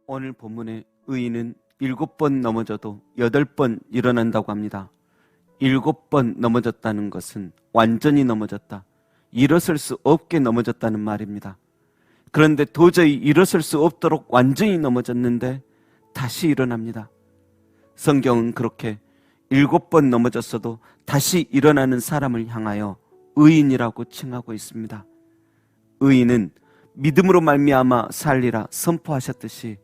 오늘 본문의 의인은 7번 넘어져도 8번 일어난다고 합니다. 7번 넘어졌다는 것은 완전히 넘어졌다, 일어설 수 없게 넘어졌다는 말입니다. 그런데 도저히 일어설 수 없도록 완전히 넘어졌는데 다시 일어납니다. 성경은 그렇게 7번 넘어졌어도 다시 일어나는 사람을 향하여 의인이라고 칭하고 있습니다. 의인은 믿음으로 말미암아 살리라 선포하셨듯이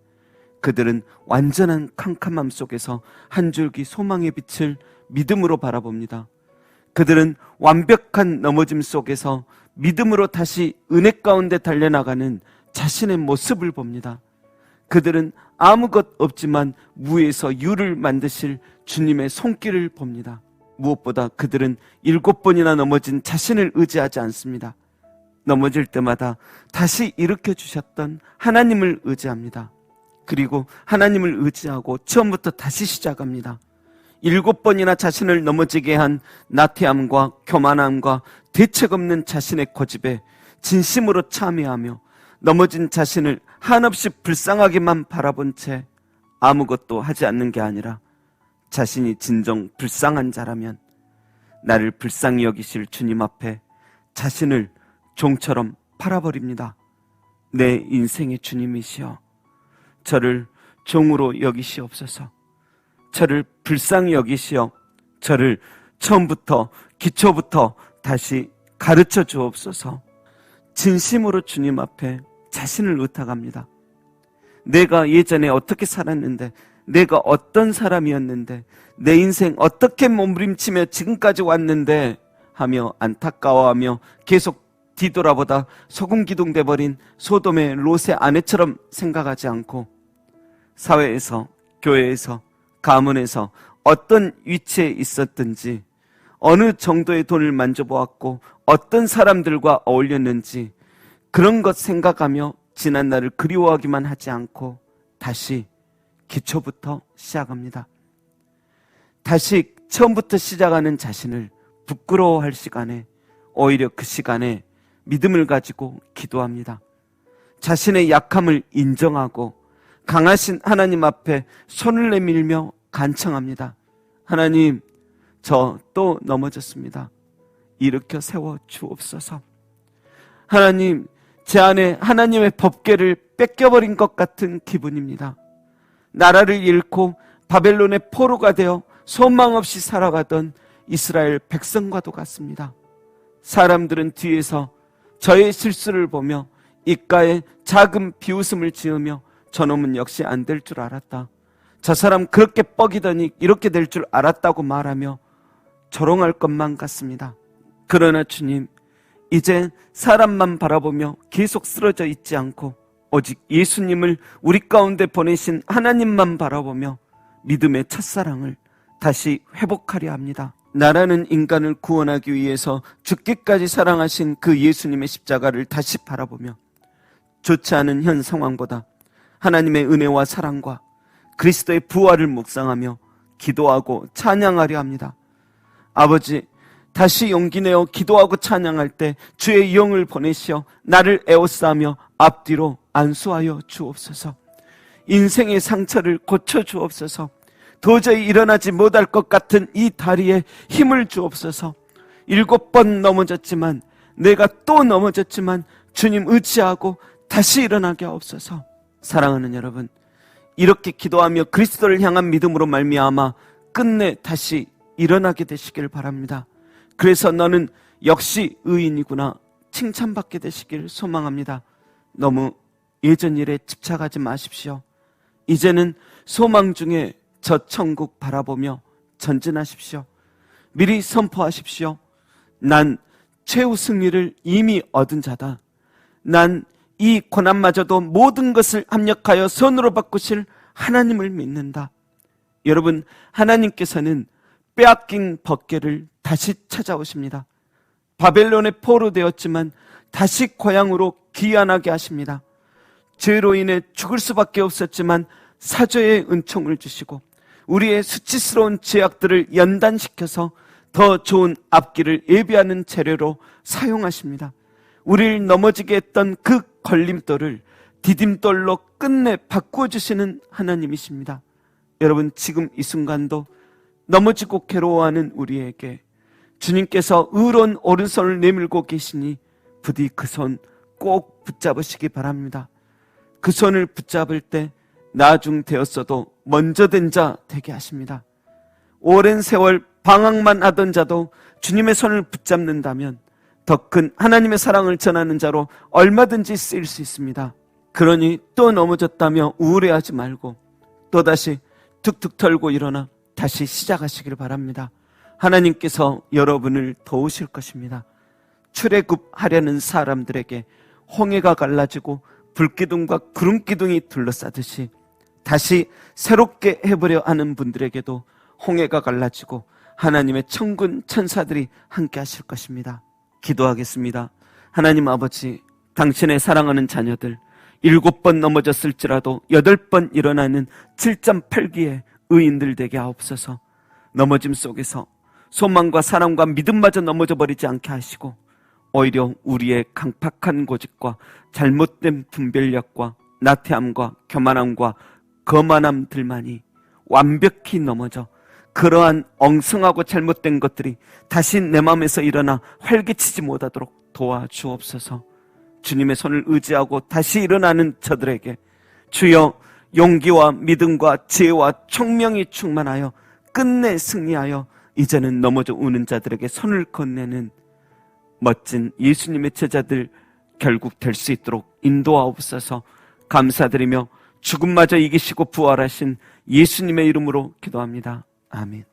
그들은 완전한 캄캄함 속에서 한 줄기 소망의 빛을 믿음으로 바라봅니다. 그들은 완벽한 넘어짐 속에서 믿음으로 다시 은혜 가운데 달려나가는 자신의 모습을 봅니다. 그들은 아무것 없지만 무에서 유를 만드실 주님의 손길을 봅니다. 무엇보다 그들은 7번이나 넘어진 자신을 의지하지 않습니다. 넘어질 때마다 다시 일으켜 주셨던 하나님을 의지합니다. 그리고 하나님을 의지하고 처음부터 다시 시작합니다. 7번이나 자신을 넘어지게 한 나태함과 교만함과 대책 없는 자신의 고집에 진심으로 참여하며 넘어진 자신을 한없이 불쌍하게만 바라본 채 아무것도 하지 않는 게 아니라 자신이 진정 불쌍한 자라면 나를 불쌍히 여기실 주님 앞에 자신을 종처럼 팔아버립니다. 내 인생의 주님이시여, 저를 종으로 여기시옵소서. 저를 불쌍히 여기시어 저를 처음부터 기초부터 다시 가르쳐 주옵소서. 진심으로 주님 앞에 자신을 의탁합니다. 내가 예전에 어떻게 살았는데, 내가 어떤 사람이었는데, 내 인생 어떻게 몸부림치며 지금까지 왔는데 하며 안타까워하며 계속 뒤돌아보다 소금기둥 돼버린 소돔의 롯의 아내처럼 생각하지 않고 사회에서, 교회에서, 가문에서 어떤 위치에 있었든지, 어느 정도의 돈을 만져보았고 어떤 사람들과 어울렸는지 그런 것 생각하며 지난 날을 그리워하기만 하지 않고 다시 기초부터 시작합니다. 다시 처음부터 시작하는 자신을 부끄러워할 시간에 오히려 그 시간에 믿음을 가지고 기도합니다. 자신의 약함을 인정하고 강하신 하나님 앞에 손을 내밀며 간청합니다. 하나님, 저 또 넘어졌습니다. 일으켜 세워 주옵소서. 하나님, 제 안에 하나님의 법궤를 뺏겨버린 것 같은 기분입니다. 나라를 잃고 바벨론의 포로가 되어 소망 없이 살아가던 이스라엘 백성과도 같습니다. 사람들은 뒤에서 저의 실수를 보며 입가에 작은 비웃음을 지으며 저놈은 역시 안 될 줄 알았다, 저 사람 그렇게 뻐기더니 이렇게 될 줄 알았다고 말하며 조롱할 것만 같습니다. 그러나 주님, 이제 사람만 바라보며 계속 쓰러져 있지 않고 오직 예수님을 우리 가운데 보내신 하나님만 바라보며 믿음의 첫사랑을 다시 회복하려 합니다. 나라는 인간을 구원하기 위해서 죽기까지 사랑하신 그 예수님의 십자가를 다시 바라보며 좋지 않은 현 상황보다 하나님의 은혜와 사랑과 그리스도의 부활을 묵상하며 기도하고 찬양하려 합니다. 아버지, 다시 용기 내어 기도하고 찬양할 때 주의 영을 보내시어 나를 에워싸며 앞뒤로 안수하여 주옵소서. 인생의 상처를 고쳐 주옵소서. 도저히 일어나지 못할 것 같은 이 다리에 힘을 주옵소서. 7번 넘어졌지만, 내가 또 넘어졌지만 주님 의지하고 다시 일어나게 하옵소서. 사랑하는 여러분, 이렇게 기도하며 그리스도를 향한 믿음으로 말미암아 끝내 다시 일어나게 되시길 바랍니다. 그래서 너는 역시 의인이구나 칭찬받게 되시길 소망합니다. 너무 예전 일에 집착하지 마십시오. 이제는 소망 중에 저 천국 바라보며 전진하십시오. 미리 선포하십시오. 난 최후 승리를 이미 얻은 자다. 난 이 고난마저도 모든 것을 합력하여 선으로 바꾸실 하나님을 믿는다. 여러분, 하나님께서는 빼앗긴 법궤를 다시 찾아오십니다. 바벨론의 포로 되었지만 다시 고향으로 귀환하게 하십니다. 죄로 인해 죽을 수밖에 없었지만 사죄의 은총을 주시고 우리의 수치스러운 죄악들을 연단시켜서 더 좋은 앞길을 예비하는 재료로 사용하십니다. 우리를 넘어지게 했던 그 걸림돌을 디딤돌로 끝내 바꾸어 주시는 하나님이십니다. 여러분, 지금 이 순간도 넘어지고 괴로워하는 우리에게 주님께서 의로운 오른손을 내밀고 계시니 부디 그 손 꼭 붙잡으시기 바랍니다. 그 손을 붙잡을 때 나중 되었어도 먼저 된 자 되게 하십니다. 오랜 세월 방황만 하던 자도 주님의 손을 붙잡는다면 더 큰 하나님의 사랑을 전하는 자로 얼마든지 쓰일 수 있습니다. 그러니 또 넘어졌다며 우울해하지 말고 또다시 툭툭 털고 일어나 다시 시작하시길 바랍니다. 하나님께서 여러분을 도우실 것입니다. 출애굽하려는 사람들에게 홍해가 갈라지고 불기둥과 구름기둥이 둘러싸듯이 다시 새롭게 해보려 하는 분들에게도 홍해가 갈라지고 하나님의 천군 천사들이 함께 하실 것입니다. 기도하겠습니다. 하나님 아버지, 당신의 사랑하는 자녀들 7번 넘어졌을지라도 8번 일어나는 7.8기의 의인들 되게 하옵소서. 넘어짐 속에서 소망과 사랑과 믿음마저 넘어져 버리지 않게 하시고 오히려 우리의 강팍한 고집과 잘못된 분별력과 나태함과 교만함과 거만함들만이 완벽히 넘어져 그러한 엉성하고 잘못된 것들이 다시 내 마음에서 일어나 활개치지 못하도록 도와주옵소서. 주님의 손을 의지하고 다시 일어나는 저들에게 주여 용기와 믿음과 지혜와 총명이 충만하여 끝내 승리하여 이제는 넘어져 우는 자들에게 손을 건네는 멋진 예수님의 제자들 결국 될 수 있도록 인도하옵소서. 감사드리며 죽음마저 이기시고 부활하신 예수님의 이름으로 기도합니다. 아멘.